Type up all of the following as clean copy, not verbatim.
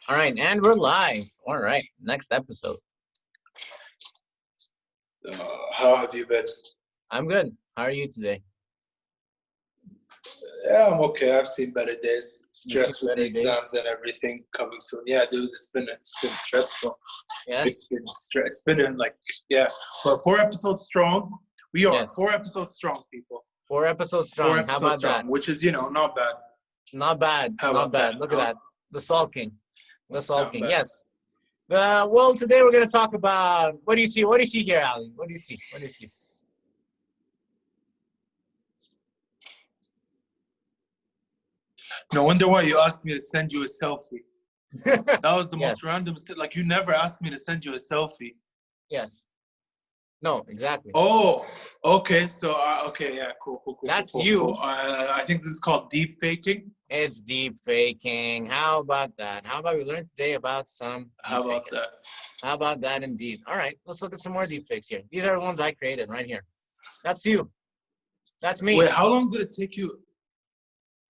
All right, and we're live. All right, next episode. How have you been? I'm good. How are you today? Yeah, I'm okay. I've seen better days. You've seen Stress with the better days? exams and everything coming soon. Yeah, dude, it's been stressful. Yes. It's been in like but 4 episodes strong. We are Yes. 4 episodes strong, people. 4 episodes strong. 4 How episodes about strong, that? which is not bad. Not bad. How Not about bad. that? Look at that. The sulking. The Not sulking. bad. Yes. Well, today we're gonna talk about what do you see? What do you see here, Ali? What do you see? What do you see? No wonder why you asked me to send you a selfie. That was the most Yes. random. Like you never asked me to send you a selfie. Yes. No, exactly. Oh, okay. So, okay, yeah, cool. That's Cool. you. I think this is called deep faking. It's deep faking. How about that? How about we learn today about some How deep about faking? that? How about that indeed? All right, let's look at some more deep fakes here. These are the ones I created right here. That's you. That's me. Wait, how long did it take you?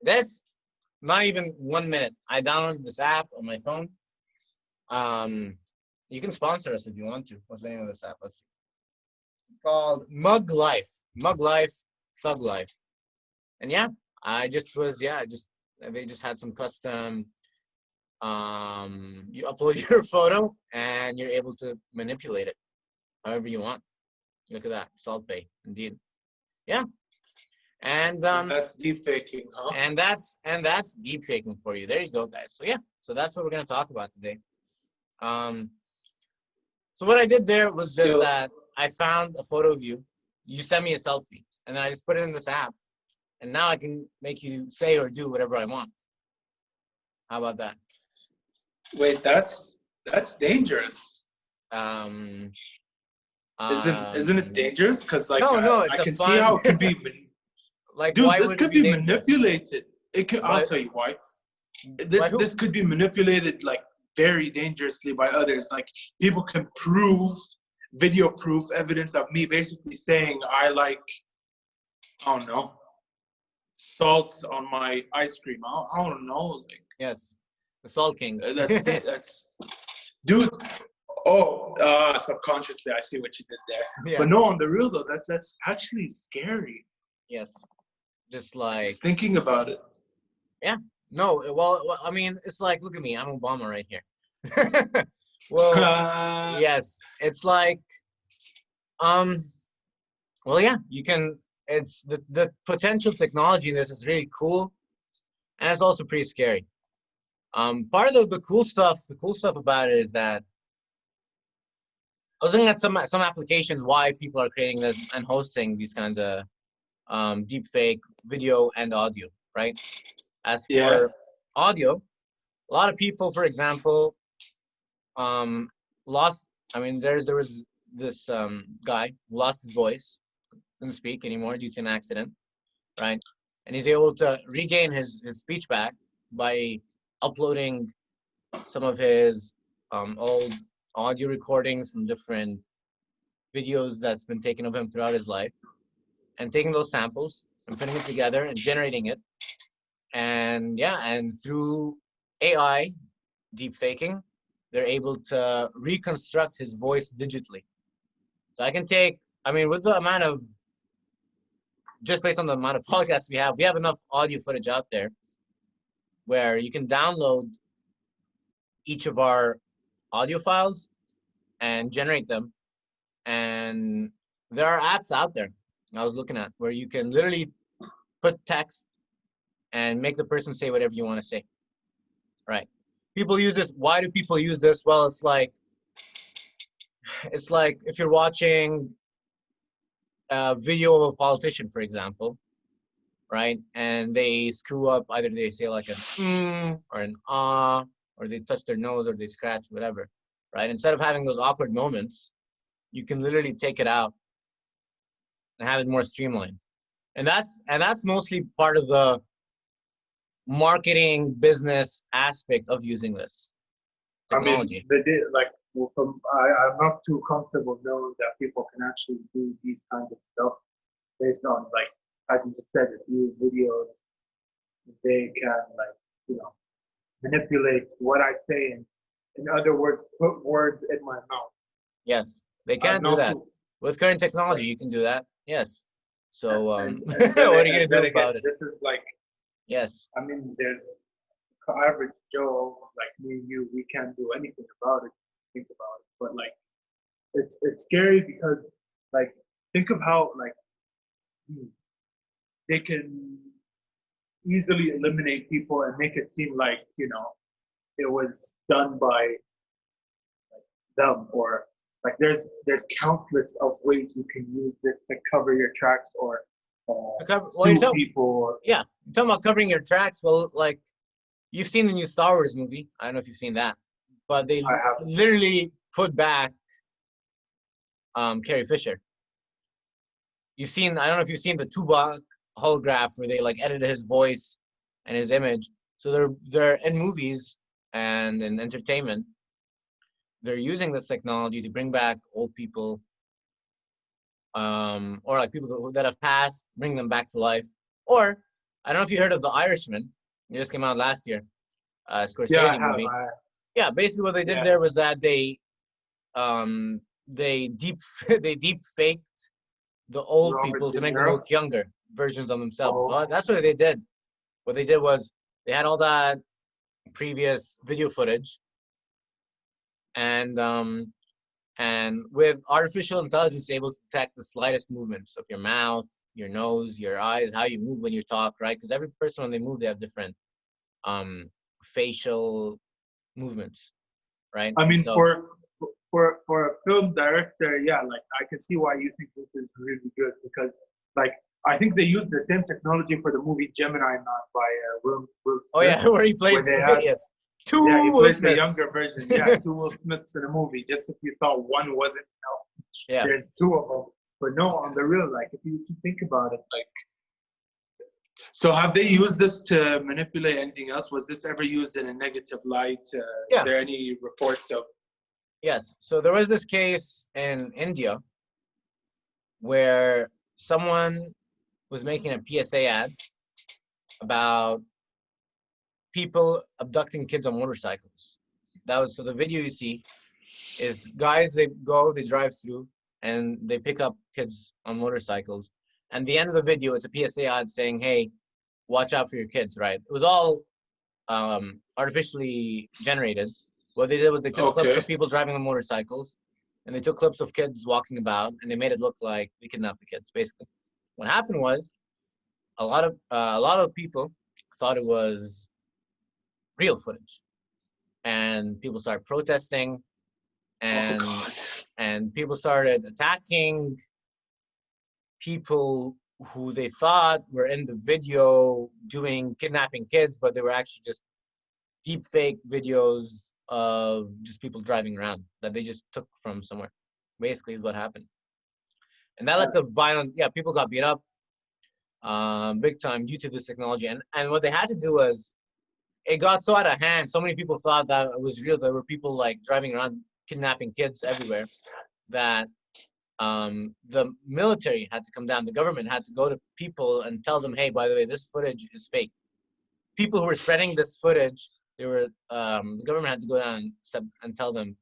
This, not even 1 minute. I downloaded this app on my phone. You can sponsor us if you want to. What's the name of this app? Let's see. It's called Mug Life. Mug Life, Thug Life. And yeah, I just was, they just had some custom, you upload your photo and you're able to manipulate it however you want. Look at that, Salt Bay, indeed. Yeah. And That's deep faking, huh? and that's deep faking for you. There you go, guys. So yeah, so that's what we're gonna talk about today. So what I did there was just that I found a photo of you. You sent me a selfie, and then I just put it in this app, and now I can make you say or do whatever I want. How about that? Wait, that's dangerous. Um, Isn't it dangerous? Because like no, I it's a can see fun. how it could be. Like, Dude, why this would it could be be dangerous? manipulated. It could. I'll But tell you why. by who? This could be manipulated like very dangerously by others. Like people can prove video proof evidence of me basically saying I like, I don't know, salt on my ice cream. I don't know. Like Yes, the sulking. that's dude. Oh, subconsciously, I see what you did there. But Yes, no, on the real though, that's actually scary. yes. Just like, Just thinking about it. yeah. No, well, I mean, it's like, look at me. I'm Obama right here. Well, yes. It's like, um, well, yeah. You can. It's the potential technology in this is really cool, and it's also pretty scary. Part of the cool stuff, about it is that I was looking at some applications why people are creating this and hosting these kinds of deep fake video and audio, right? As Yeah. for audio, a lot of people, for example, lost. I mean, there was this guy who lost his voice, couldn't speak anymore due to an accident, right? And he's able to regain his speech back by uploading some of his old audio recordings from different videos that's been taken of him throughout his life, and taking those samples and putting it together and generating it. And yeah, and through AI deep faking, they're able to reconstruct his voice digitally. So I can take, I mean, with the amount of, just based on the amount of podcasts we have enough audio footage out there where you can download each of our audio files and generate them. And there are apps out there I was looking at where you can literally put text and make the person say whatever you want to say. Right. People use this. Why do people use this? Well, it's like if you're watching a video of a politician, for example, right? And they screw up, either they say like an or an ah, or they touch their nose or they scratch, whatever, right? Instead of having those awkward moments, you can literally take it out and have it more streamlined. And that's mostly part of the marketing business aspect of using this technology. I mean, I'm not too comfortable knowing that people can actually do these kinds of stuff based on, like, as you just said, if you videos, they can, like, manipulate what I say, and in other words, put words in my mouth. Yes, they I have can do no that. clue. With current technology, Like, you can do that. Yes. So, and what are you gonna then do again, about it? this is like, Yes. I mean, there's average Joe like me and you, we can't do anything about it. Think about it, but like, it's scary because like, think of how like they can easily eliminate people and make it seem like it was done by them, or like there's countless of ways you can use this to cover your tracks or Well, sue people. yeah, you're talking about covering your tracks. Well, like you've seen the new Star Wars movie. I don't know if you've seen that, but they I haven't. literally put back Carrie Fisher. You've seen, I don't know if you've seen the Tupac holograph where they like edited his voice and his image. So they're in movies and in entertainment. They're using this technology to bring back old people, or like people that have passed, bring them back to life. Or I don't know if you heard of The Irishman. It just came out last year, Yeah, I Scorsese have. movie. Yeah, basically what they did Yeah. there was that they they deep faked the old Robert people De to make them Niro. look younger versions of themselves. Oh, But that's what they did. What they did was they had all that previous video footage, and with artificial intelligence able to detect the slightest movements of your mouth, your nose, your eyes, how you move when you talk, right? Because every person when they move, they have different facial movements, right? I mean, So for a film director, yeah, like I can see why you think this is really good, because like I think they used the same technology for the movie Gemini Man by Will oh Smith, yeah, where he where plays they had, yes, yeah, two he Will plays the Smiths. younger version. Yeah, two Will Smiths in a movie. Just if you thought one wasn't, Yeah. there's two of them. But no, on the real, like if you think about it, like. So have they used this to manipulate anything else? Was this ever used in a negative light? Is Yeah. there any reports of? Yes. So there was this case in India where someone was making a PSA ad about people abducting kids on motorcycles. That was, so the video you see is guys, they drive through and they pick up kids on motorcycles. And the end of the video, it's a PSA ad saying, hey, watch out for your kids, right? It was all artificially generated. What they did was they took clips of people driving on motorcycles and they took clips of kids walking about and they made it look like they kidnapped the kids, basically. What happened was a lot of people thought it was real footage, and people started protesting, and and people started attacking people who they thought were in the video doing kidnapping kids, but they were actually just deep fake videos of just people driving around that they just took from somewhere. Basically, is what happened, and that led to violent. Yeah, people got beat up, big time due to this technology. And what they had to do was, it got so out of hand. So many people thought that it was real. There were people like driving around kidnapping kids everywhere. That the military had to come down. The government had to go to people and tell them, hey, by the way, this footage is fake. People who were spreading this footage, the government had to go down and tell them,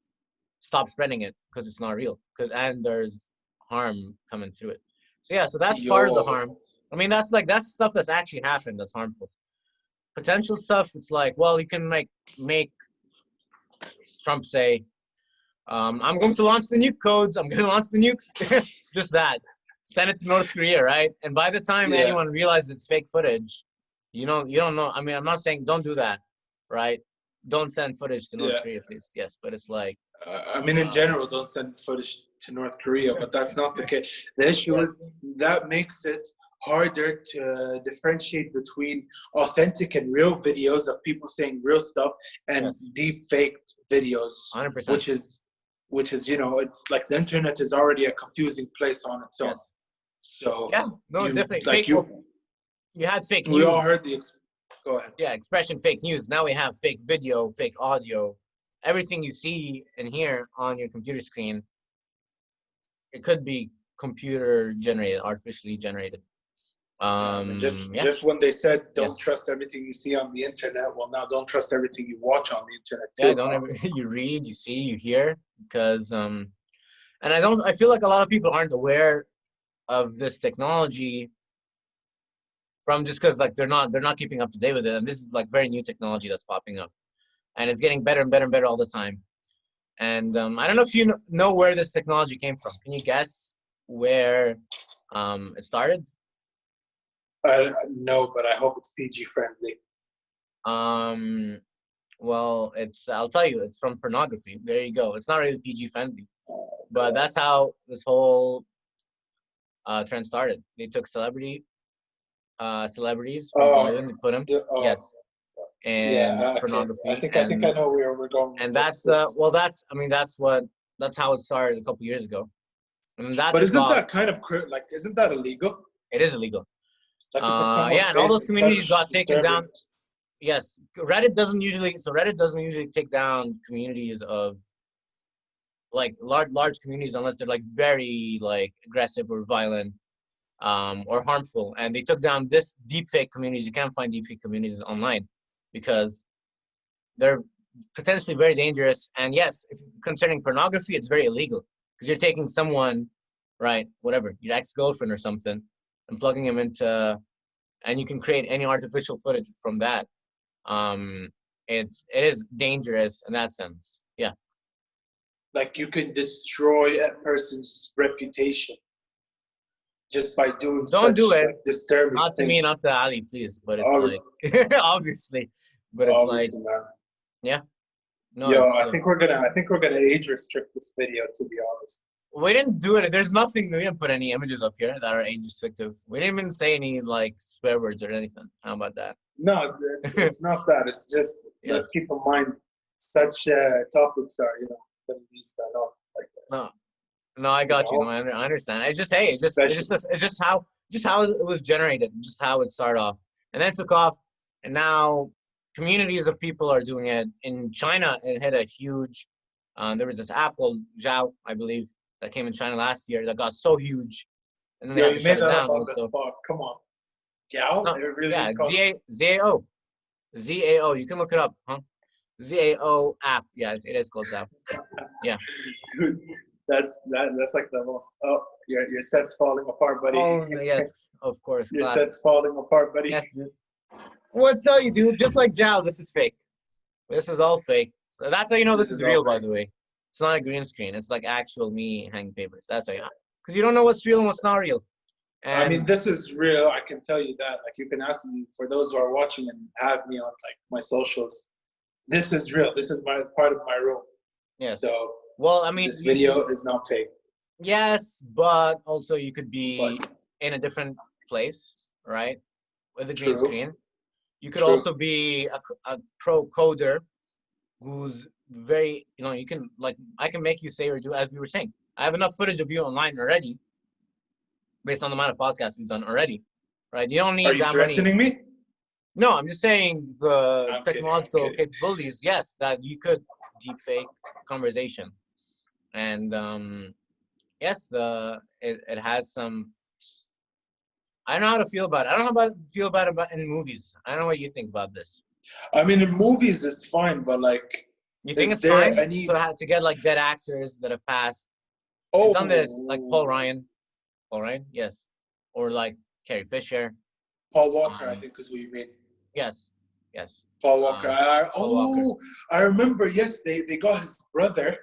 stop spreading it because it's not real. And there's harm coming through it. So yeah, so that's part of the harm. I mean, that's stuff that's actually happened that's harmful. Potential stuff, it's like, well, you can make Trump say, I'm going to launch the nuke codes. I'm going to launch the nukes. Just that. Send it to North Korea, right? And by the time anyone realizes it's fake footage, you don't know. I mean, I'm not saying don't do that, right? Don't send footage to North Korea, please. Yes, but it's like. I mean, in general, don't send footage to North Korea, but that's not the case. The issue is that makes it harder to differentiate between authentic and real videos of people saying real stuff and deep faked videos, 100%. which is it's like the internet is already a confusing place on its own. Yes. So yeah, no, definitely. Like you had fake news. We all heard go ahead. Yeah, expression fake news. Now we have fake video, fake audio. Everything you see and hear on your computer screen, it could be computer generated, artificially generated. Yeah. Just when they said don't Yes. trust everything you see on the internet, well, now don't trust everything you watch on the internet Yeah. too. Don't ever you read, you see, you hear, because and I feel like a lot of people aren't aware of this technology from just because like they're not keeping up to date with it, and this is like very new technology that's popping up, and it's getting better and better and better all the time. And I don't know if you know where this technology came from. Can you guess where it started? No, but I hope it's PG friendly. Um, well, I'll tell you, it's from pornography. There you go. It's not really PG friendly, but that's how this whole trend started. They took celebrities from Oh, Bollywood, they put them, oh, yes, and yeah. Okay, pornography, I think I know where we're going with and this. that's I mean that's how it started a couple years ago, and that But took isn't off. that kind of like isn't that illegal? It is illegal. Like if it's someone's Yeah, and all face, those it's communities such got taken disturbing. down. Yes, Reddit doesn't usually take down communities of like large communities unless they're like very like aggressive or violent, or harmful. And they took down this deepfake communities. You can't find deepfake communities online because they're potentially very dangerous. And yes, concerning pornography, it's very illegal because you're taking someone, right, whatever, your ex-girlfriend or something, and plugging them into, and you can create any artificial footage from that. Um, it is dangerous in that sense. Yeah. Like you can destroy a person's reputation just by doing Don't do such it. like disturbing Not to me, things. not to Ali, please. But it's like, Obviously, obviously, but it's like, obviously, man. yeah, no, Yo, it's. I think we're gonna age restrict this video. To be honest. We didn't do it. There's nothing. We didn't put any images up here that are age restrictive. We didn't even say any like swear words or anything. How about that? No, it's not that. It's just let's Yes. keep in mind such topics are the least I know like No. No, I got you. No, I understand. It's just, hey, especially it's just how it was generated, just how it started off, and then it took off, and now communities of people are doing it. In China, it had a huge. There was this app called Zhao, I believe, that came in China last year that got so huge, and then they yo, had to you shut made it that up down. on the Also, spot. Come on, Giao. no, It really yeah, is called. ZAO. You can look it up, huh? ZAO app. Yeah, it is called Zhao. Yeah. Dude, that's like the most. Oh, your set's falling apart, buddy. Oh yes, of course. Your Classic. set's falling apart, buddy. Yes, dude. What tell you, dude? Just like Zhao, this is fake. This is all fake. So that's how you know this is all real, by fake. the way. It's not a green screen. It's like actual me hanging papers. That's how you know. Because you don't know what's real and what's not real. I mean, And this is real. I can tell you that. Like, you can ask me for those who are watching and have me on like my socials. This is real. This is my part of my room. yes. So, Well, I mean, this video is not fake. yes, but also you could be But in a different place, right? With a green true, screen. You could true. also be a pro coder who's very, you can like, I can make you say or do as we were saying. I have enough footage of you online already, based on the amount of podcasts we've done already, right? You don't Are need you that many. threatening me? No, I'm just saying the I'm technological kidding. capabilities. Yes, that you could deep fake conversation, and yes, it has some. I don't know how to feel about it. I don't know how to feel about it in movies. I don't know what you think about this. I mean, in movies it's fine, but like, You think is it's there fine any? to get like dead actors that have passed? They've done this, like Paul Oh, Ryan. Paul Ryan, yes, or like Carrie Fisher. Paul Walker, I think is what you mean. Yes, yes. Paul Walker. Paul Walker. I remember. Yes, they got his brother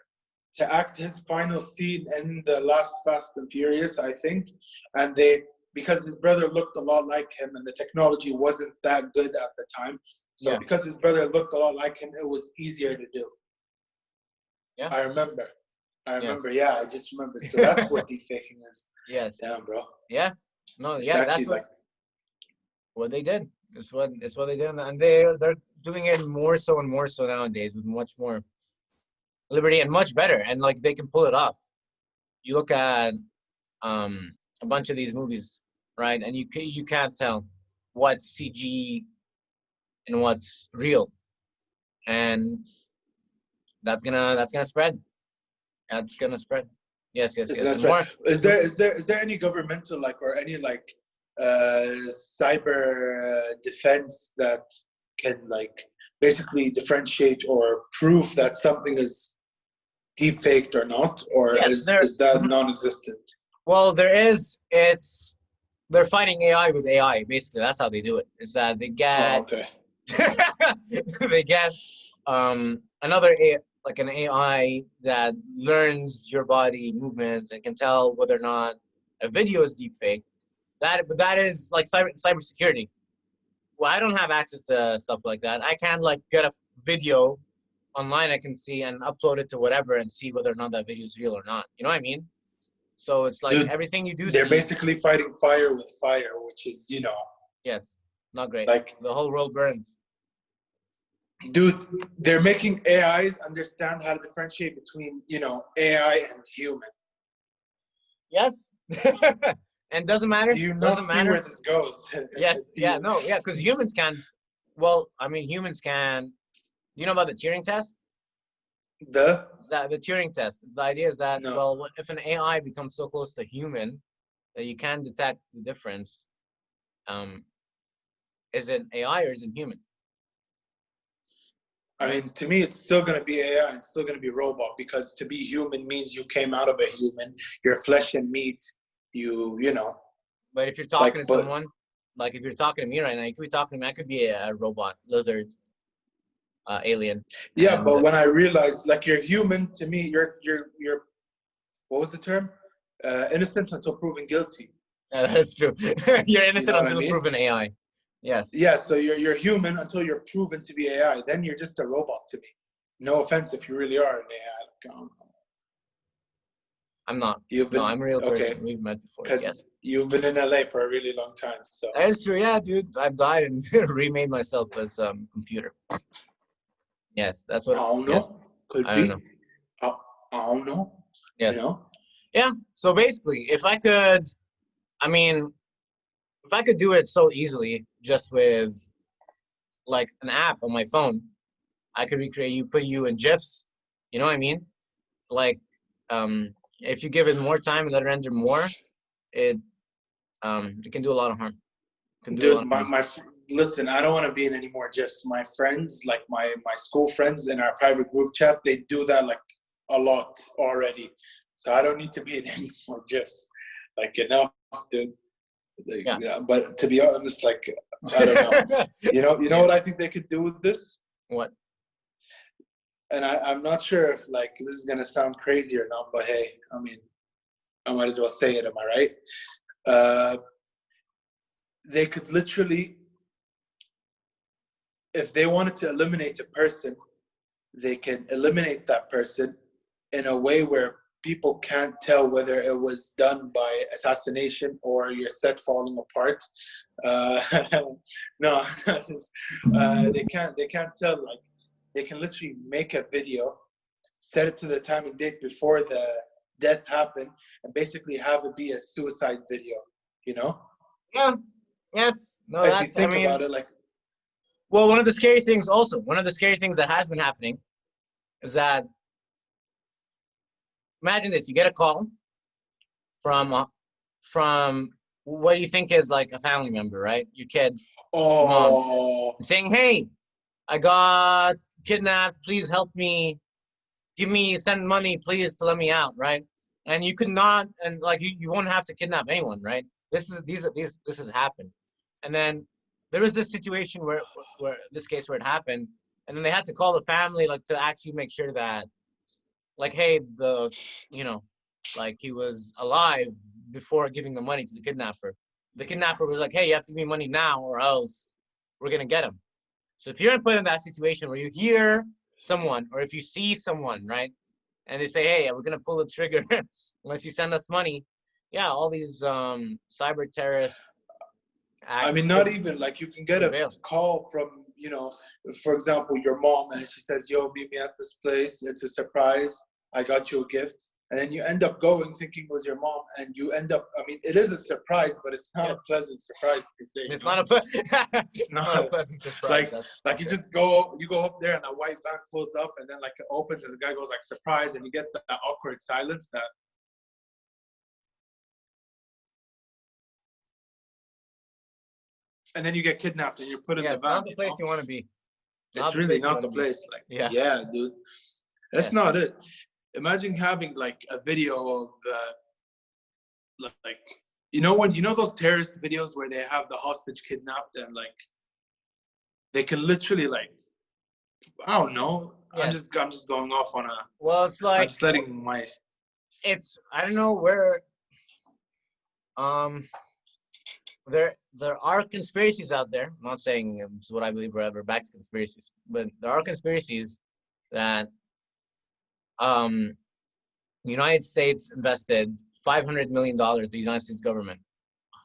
to act his final scene in the last Fast and Furious, I think, and because his brother looked a lot like him, and the technology wasn't that good at the time. So Yeah. because his brother looked a lot like him, it was easier to do. Yeah. I remember. Yes. Yeah, I just remember. So that's what deepfaking is. Yes. Damn, bro. Yeah. No. It's Yeah. actually That's like. what they did. It's what they did, and they're doing it more so and more so nowadays with much more liberty and much better, and like they can pull it off. You look at a bunch of these movies, right, and you can't tell what's CG and what's real, and that's gonna spread. That's gonna spread. Yes, yes, It's yes, not and spread. more. Is there any governmental like or any like cyber defense that can like basically differentiate or prove that something is deep faked or not, or Yes, is that non-existent? well, they're fighting AI with AI. Basically, that's how they do it. Is that they Oh, get okay. they get like an AI that learns your body movements and can tell whether or not a video is deep fake. But that is like cybersecurity. Well, I don't have access to stuff like that. I can't like get a video online I can see and upload it to whatever and see whether or not that video is real or not. You know what I mean? So it's like Dude, everything you do they're see. basically fighting fire with fire, which is, Yes, not great. like, The whole world burns. dude, they're making AIs understand how to differentiate between, AI and human. Yes. And doesn't matter. Do you not Doesn't see matter. where this goes? Yes. Do Yeah. you? No. Yeah. Because humans can't. Well, I mean, humans can. You know about the Turing test? It's that the Turing test. The idea is that No. well, if an AI becomes so close to human that you can detect the difference, um, is it AI or is it human? I mean, to me, it's still going to be AI. It's still going to be robot, because to be human means you came out of a human. You're flesh and meat. You know. But if you're talking Like, to but someone, like if you're talking to me right now, you could be talking to me. I could be a robot, lizard, alien, yeah, and but when I realized, like, you're human, to me, you're what was the term? Innocent until proven guilty. that's true. You're You innocent know what I until mean? proven AI. Yes, Yeah, so you're human until you're proven to be AI. Then you're just a robot to me. No offense if you really are an AI. Like, I'm not. you've No, been I'm a real okay, person. We've met before. because Yes, you've been in LA for a really long time. So that is true. Yeah, dude, I've died and remade myself as computer. Yes, that's I what. don't Yes, know. Could I don't know. be. I, I don't know. You Yes, know. yeah. So basically, if I could, I mean, if I could do it so easily just with like an app on my phone, I could recreate you, put you in GIFs. You know what I mean? Like, if you give it more time and let it render more, it it can do a lot of harm. It can do a lot Dude, of harm. listen, I don't want to be in any more gifs. My friends, like my school friends in our private group chat, they do that like a lot already. So I don't need to be in any more gifs. Like, enough, dude. Like, Yeah. yeah, but to be honest, like, I don't know. You know what I Yes. think they could do with this? What? And I'm not sure if like this is gonna sound crazy or not, but hey, I mean, I might as well say it. Am I right? Uh, they could literally, if they wanted to eliminate a person, they can eliminate that person in a way where people can't tell whether it was done by assassination or your set falling apart. Uh, no, they can't tell. Like, they can literally make a video, set it to the time and date before the death happened, and basically have it be a suicide video. You know, Yeah. Yes. No, if you that's, I think mean, about it, like, well, one of the scary things also, one of the scary things that has been happening is that imagine this, you get a call from what do you think is like a family member, right? Your kid, your mom, oh, saying, "Hey, I got kidnapped. Please help me. Send money, please, to let me out," right? And you could not, and like you won't have to kidnap anyone, right? This has happened, and then there was this situation where this case where it happened, and then they had to call the family like to actually make sure that like, hey, you know, like he was alive before giving the money to the kidnapper. The kidnapper was like, hey, you have to give me money now or else we're gonna get him. So if you're put in that situation where you hear someone or if you see someone, right, and they say, hey, we're gonna pull the trigger unless you send us money, yeah, all these cyber terrorist I acts mean, not could even like, you can get a prevail. call from, for example, your mom, and she says, "Yo, meet me at this place. It's a surprise. I got you a gift." And then you end up going thinking it was your mom, and you end up, I mean, it is a surprise, but it's not Yeah, a pleasant surprise, you say, it's not a It's it's not a not pleasant surprise. like, That's for you sure. just you go up there and a white van pulls up, and then like it opens and the guy goes like, "Surprise," and you get that awkward silence that and then you get kidnapped and you're put in Yeah, the it's van. not the place you want to be. It's Not the really place you not want the to be. place. Like, Yeah. yeah, dude, that's Yes. not it. Imagine having like a video of like you know those terrorist videos where they have the hostage kidnapped and like they can literally like I don't know. Yes. I'm just going off on a. Well, it's I'm like just letting my. I don't know where um there are conspiracies out there. I'm not saying it's what I believe forever, back to conspiracies, but there are conspiracies that um the United States invested $500 million, the United States government,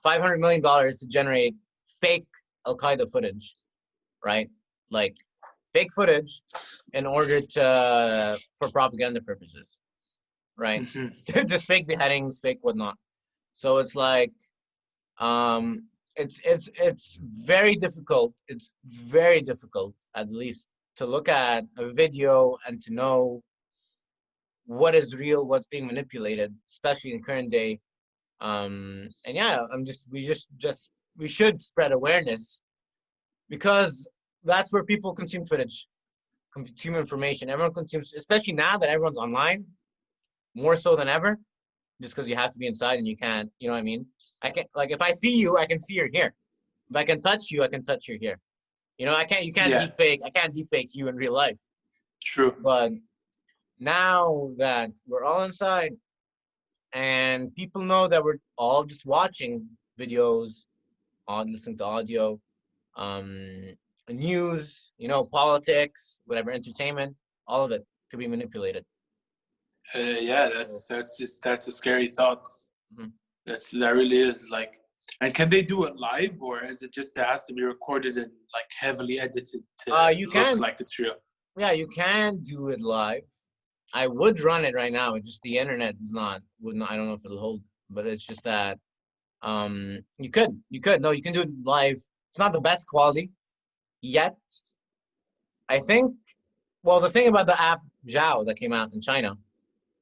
$500 million to generate fake Al Qaeda footage, right? Like fake footage in order to for propaganda purposes, right? Mhm. Just fake beheadings, fake whatnot. So it's like it's very difficult. It's very difficult, at least, to look at a video and to know what is real, what's being manipulated, especially in current day. And yeah, we should spread awareness because that's where people consume footage, consume information. Everyone consumes, especially now that everyone's online, more so than ever, just because you have to be inside and you can't, you know what I mean? I can't, like, if I see you, I can see your here. If I can touch you, I can touch your here. You know, Yeah, I can't deep fake you in real life. true. But now that we're all inside and people know that we're all just watching videos, on listening to audio, um, news, you know, politics, whatever, entertainment, all of it could be manipulated. Yeah, So, that's a scary thought. mhm. That really is like. And can they do it live, or is it just it has to be recorded and like heavily edited to You look can, like it's real? yeah, you can do it live. I would run it right now. It's just the internet is not, would not, I don't know if it'll hold, but it's just that no, you can do it live. It's not the best quality yet. I think, well, the thing about the app Zhao that came out in China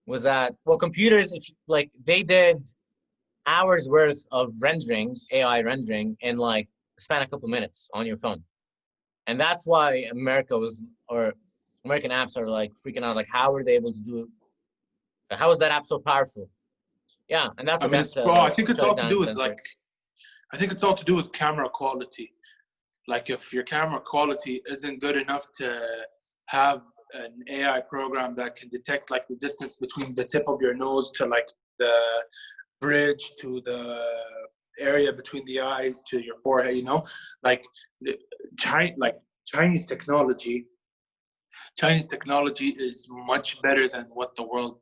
was that, well, computers, if like they did hours worth of rendering, AI rendering, in like span a couple minutes on your phone. And that's why American apps are like freaking out. Like, how were they able to do it? How is that app so powerful? Yeah, and that's I what they mean, have it's to well, I like think it's shut it all to down do and with censor like it. I think it's all to do with camera quality. Like if your camera quality isn't good enough to have an AI program that can detect like the distance between the tip of your nose to like the bridge to the area between the eyes to your forehead, you know, like the Chinese technology. Chinese technology is much better than what the world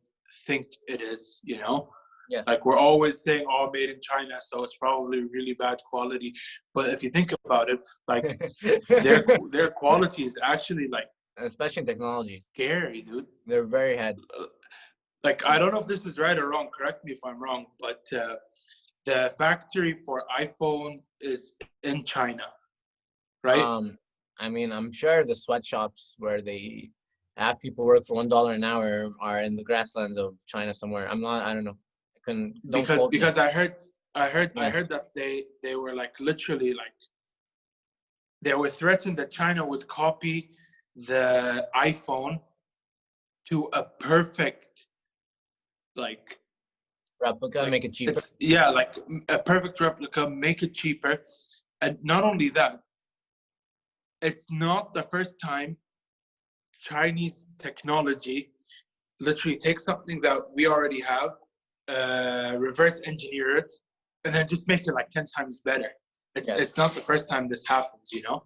think it is, you know. Yes. Like we're always saying, "Oh, made in China," so it's probably really bad quality. But if you think about it, like their quality is actually like Especially in technology. scary, dude. They're very ahead. Like I don't Yes. know if this is right or wrong. Correct me if I'm wrong, but the factory for iPhone is in China, right? Um, I mean, I'm sure the sweatshops where they have people work for $1 an hour are in the grasslands of China somewhere. I don't know. Don't quote me. Because I Yes. heard that they were like literally like they were threatened that China would copy the iPhone to a perfect like Replica, make it cheaper. it's yeah like a perfect replica, make it cheaper, and not only that, it's not the first time Chinese technology literally takes something that we already have, reverse engineer it, and then just make it like 10 times better. Yes. It's not the first time this happens, you know.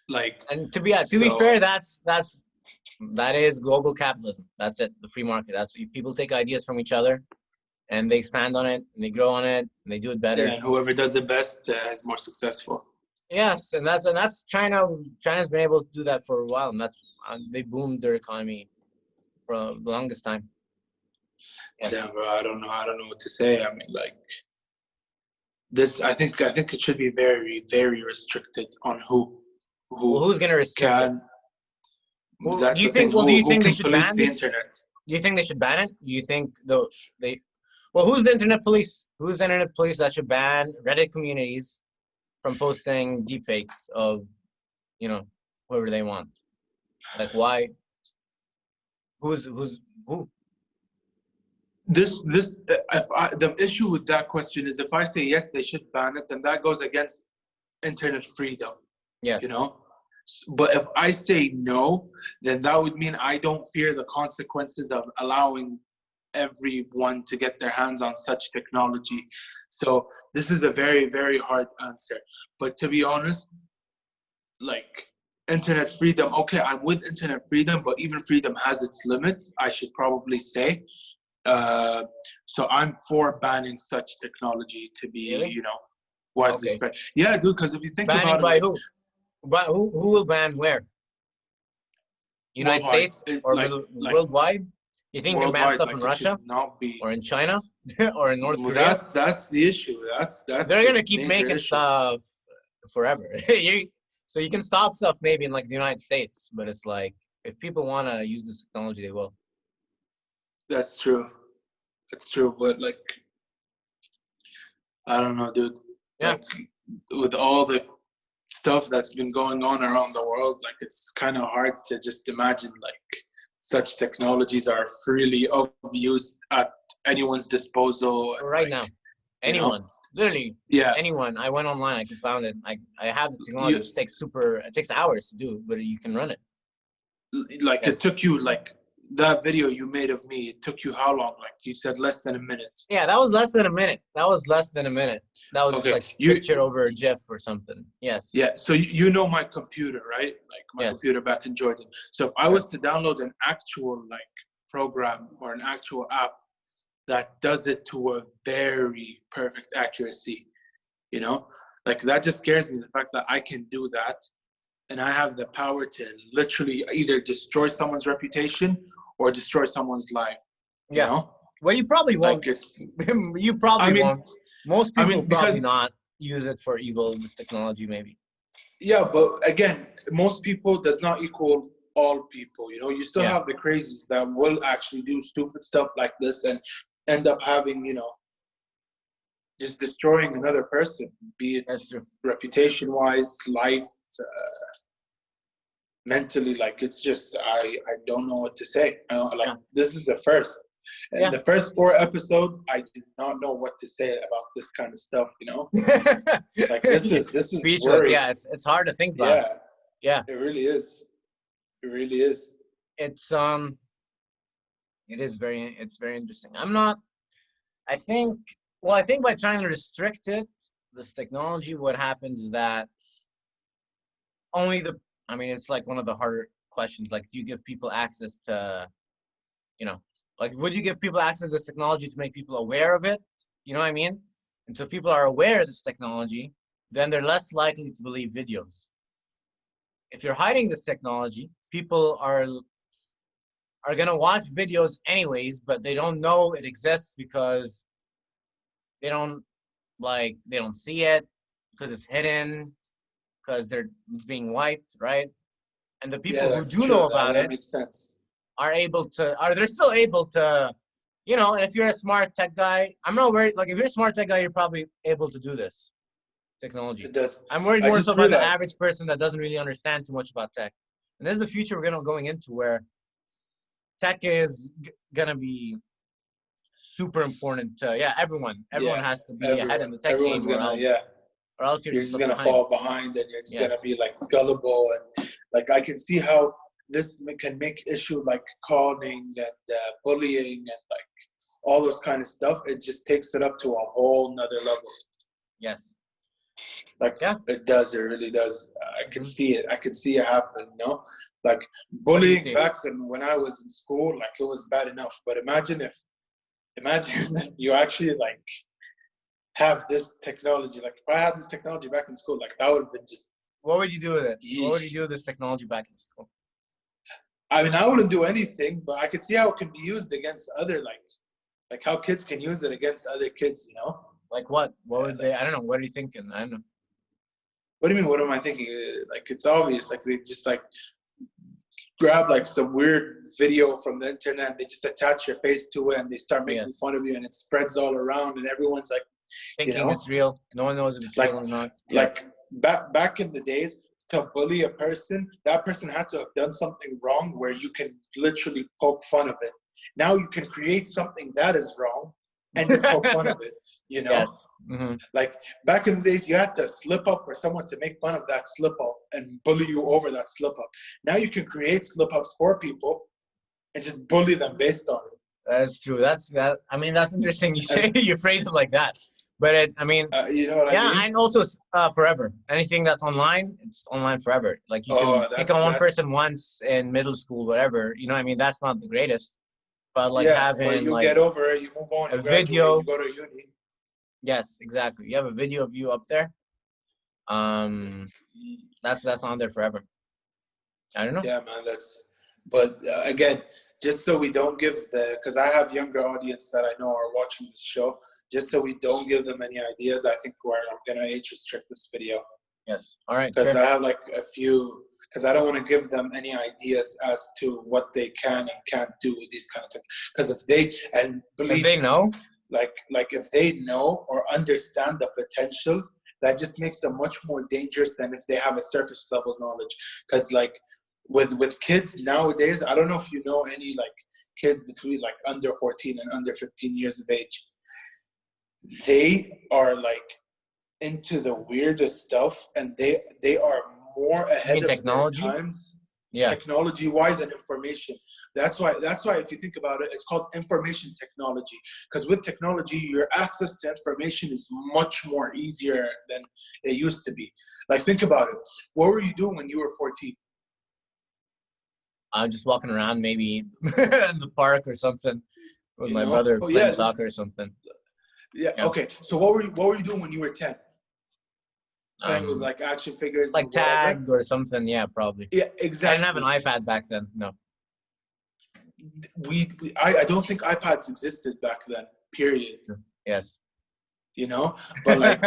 Like And to be fair, so, that is global capitalism. That's it. The free market. That's people take ideas from each other and they expand on it and they grow on it and they do it better. and whoever does it best is more successful. Yes, and that's China. China's been able to do that for a while, and that's they boomed their economy for the longest time. Yes. Damn, bro, I don't know what to say. I mean, like this, I think it should be very restricted on Well, who who's gonna restrict it? can. Who do That's you the thing. think? Well, do you Who think they can should police ban the this? internet? Do you think they should ban it? Do you think they? Well, who's the internet police? Who's the internet police that should ban Reddit communities from posting deepfakes of, you know, whoever they want? Like, why? Who's who? The issue with that question is if I say yes, they should ban it, then that goes against internet freedom, Yes. you know. But if I say no, then that would mean I don't fear the consequences of allowing everyone to get their hands on such technology. So this is a very, very hard answer. But to be honest, like internet freedom, okay, I'm with internet freedom, but even freedom has its limits, I should probably say. So I'm for banning such technology to be, Really? you know, widely Okay. spread. Yeah, dude, because if you think Banning about it, by like, who? But who will ban where? United worldwide, States or worldwide? You think they ban worldwide, stuff in like it should Russia not be. or in China or in North Well, Korea? that's the issue. That's They're the gonna keep major making issue. stuff forever. So you can stop stuff maybe in like the United States, but it's like if people want to use this technology, they will. That's true. That's true. But like, I don't know, dude. Yeah. Like, with all the stuff that's been going on around the world, like it's kind of hard to just imagine like such technologies are freely of use at anyone's disposal. And, Right like, now, anyone, literally, yeah, anyone. I went online, I could found it. I have the technology, which it takes hours to do, but you can run it. like Yes. it took you like that video you made of me. It took you how long? Like you said, less than a minute. Yeah, that was less than a minute. That was less than a minute. That was Okay, like picture over GIF or something. Yes. Yeah, so you know my computer, right? Like my computer back in Jordan. So if I was to download an actual like program or an actual app that does it to a very perfect accuracy, you know, like that just scares me. The fact that I can do that and I have the power to literally either destroy someone's reputation or destroy someone's life. You know? Well, you probably won't. Like You probably won't. Most people will probably because, not use it for evil, this technology, maybe. Yeah, but again, most people does not equal all people. You know, you still have the crazies that will actually do stupid stuff like this and end up having, you know, just destroying another person, be it reputation-wise, life, mentally. Like it's just, I don't know what to say. This is the first. And the first 4 episodes, I did not know what to say about this kind of stuff, you know? Like this is speechless. worrying. Yeah, it's hard to think about. Yeah. It really is. It really is. It's very interesting. I think by trying to restrict this technology, what happens is that it's like one of the harder questions. Like, do you give people access to, you know, like, would you give people access to this technology to make people aware of it? You know what I mean? And so if people are aware of this technology, then they're less likely to believe videos. If you're hiding this technology, people are gonna watch videos anyways, but they don't know it exists because they don't see it, because it's hidden, because it's being wiped, right? And the people who do know about it makes sense. They're still able to, you know, and if you're a smart tech guy, I'm not worried. Like, if you're a smart tech guy, you're probably able to do this technology. It does. I'm worried more so about the average person that doesn't really understand too much about tech. And this is the future we're going into, where tech is gonna be super important to everyone. Everyone has to be ahead in the tech game, or else you're just gonna fall behind, and you're just gonna be like gullible. And like I can see how this can make issue like calling and bullying and like all those kind of stuff. It just takes it up to a whole nother level. Yes. Like it does. It really does. I can see it. I can see it happen. You know, like bullying back when I was in school, like it was bad enough. But imagine you actually like have this technology. Like if I had this technology back in school, like that would have been just. What would you do with it? What would you do with this technology back in school? I mean, I wouldn't do anything, but I could see how it can be used against other like how kids can use it against other kids. You know. Like what? What would they? I don't know. What are you thinking? I don't know. What do you mean? What am I thinking? Like it's obvious. Like they just like grab like some weird video from the internet, and they just attach your face to it, and they start making fun of you, and it spreads all around, and everyone's like thinking it's real. No one knows if it's real or not. Like back in the days, to bully a person, that person had to have done something wrong where you can literally poke fun of it. Now you can create something that is wrong and just poke fun of it, you know? Yes. Mm-hmm. Like back in the days, you had to slip up for someone to make fun of that slip up and bully you over that slip up. Now you can create slip ups for people and just bully them based on it. That's true. That. I mean, that's interesting. You say And you phrase it like that, but I mean, you know what I yeah, mean? and also forever. Anything that's online, it's online forever. Like you can Oh, pick on one that. person once in middle school, whatever. You know what I mean? That's not the greatest, but like Yeah, but having you like get over it, you move on, a you graduate, video. you go to uni. Yes, exactly. You have a video of you up there. Um, that's on there forever. I don't know. Yeah, man, but again, just so we don't give because I have younger audience that I know are watching this show, just so we don't give them any ideas, I think I'm going to age restrict this video. Yes. All right. Because Sure. I have like a few, because I don't want to give them any ideas as to what they can and can't do with these kind of things. Because if they, and believe If they me, know, like if they know or understand the potential, that just makes them much more dangerous than if they have a surface level knowledge. Because like with kids nowadays, I don't know if you know any like kids between like under 14 and under 15 years of age. They are like into the weirdest stuff, and they are more you ahead mean of their technology? times, Yeah. technology wise and information. That's why if you think about it, it's called information technology, because with technology your access to information is much more easier than it used to be. Like think about it, what were you doing when you were 14? I'm just walking around, maybe in the park or something, with You my know, brother oh playing yeah, soccer or something. yeah, Yeah. okay, so what were you doing when you were 10? Playing with like action figures Like and whatever. tagged or something. Yeah, probably. Yeah, I didn't have an exactly. iPad back then. No. I don't think iPads existed back then, period. Yes. You know, but like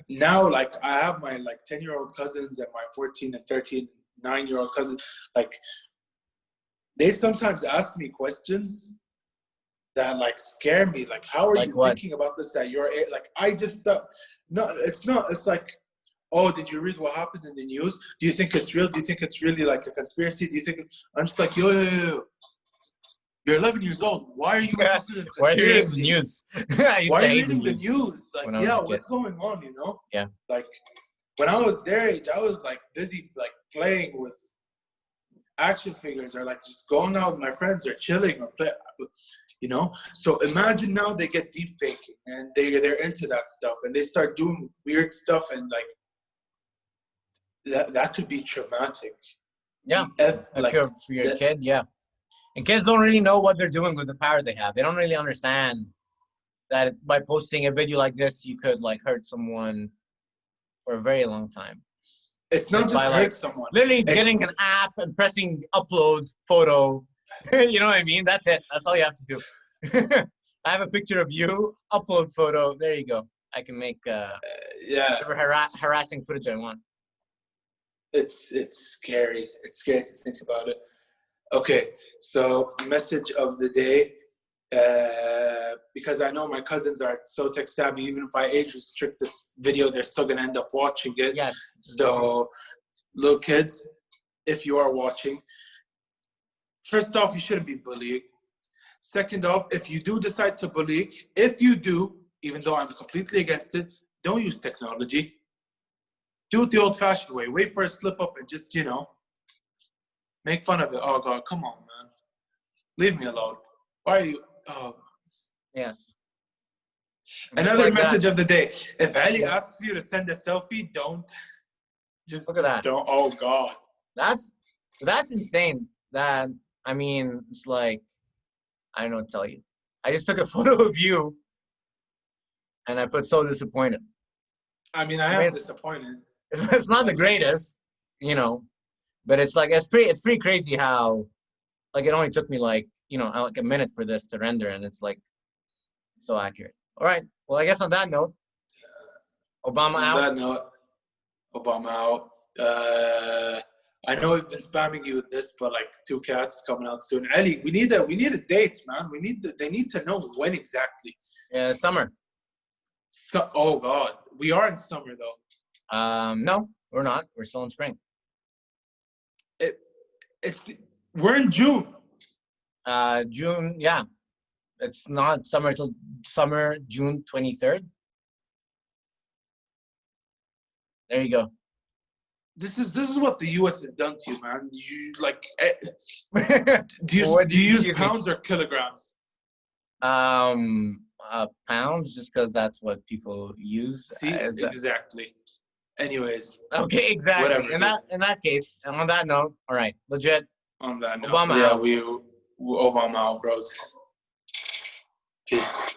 now, like I have my like 10-year-old cousins and my 14 and 13 9-year-old cousins. Like they sometimes ask me questions that like scare me. Like, how are Like you what? thinking about this at your age? Like I just no, it's not. It's like, oh, did you read what happened in the news? Do you think it's real? Do you think it's really like a conspiracy? Do you think I'm just like, yo. You're 11 years old. Why are you interested in conspiracy? Why are you reading the news? I used Why to are you hate the reading the news news? Like, when I was yeah, a kid. what's going on, you know? Yeah. Like, when I was their age, I was, like, busy, like, playing with action figures or, like, just going out with my friends or chilling or play, you know? So imagine now they get deep faking and they're into that stuff and they start doing weird stuff and, like, that could be traumatic. Yeah. Like, For your kid, yeah. And kids don't really know what they're doing with the power they have. They don't really understand that by posting a video like this, you could like hurt someone for a very long time. it's not just by hurt like someone. Literally getting an app and pressing upload photo. You know what I mean? That's it. That's all you have to do. I have a picture of you, upload photo. There you go. I can make yeah, whatever harassing footage I want. it's scary. It's scary to think about it. Okay, so message of the day, because I know my cousins are so tech savvy, even if I age restrict this video, they're still going to end up watching it. Yes. So, little kids, if you are watching, first off, you shouldn't be bullying. Second off, if you do decide to bully, if you do, even though I'm completely against it, don't use technology. Do it the old-fashioned way. Wait for a slip up and just, you know, make fun of it. Oh, God, come on, man. Leave me alone. Why are you? Oh. Yes. Another like message that. of the day. If Ali asks you to send a selfie, don't. Just Look at that. Don't. Oh, God. That's insane. That, I mean, it's like, I don't know what to tell you. I just took a photo of you and I put so disappointed. I mean, I am disappointed. It's not the greatest, you know, but it's like it's pretty crazy how like it only took me like, you know, like a minute for this to render and it's like so accurate. All right. Well, I guess on that note, Obama out. On that note, Obama out. I know we've been spamming you with this, but like 2 cats coming out soon. Ali, we need a date, man. They need to know when exactly. Summer. So, oh God, we are in summer though. No, We're not. We're still in spring. We're in June. June, yeah. It's not summer till summer, June 23rd. There you go. This is what the U.S. has done to you, man. You like, do you use Excuse me. pounds or kilograms? Pounds, just because that's what people use. See, exactly. Anyways, okay, exactly. whatever. In that case, and on that note, all right, legit. On that note, Obama yeah, out. we Obama out, bros. Peace.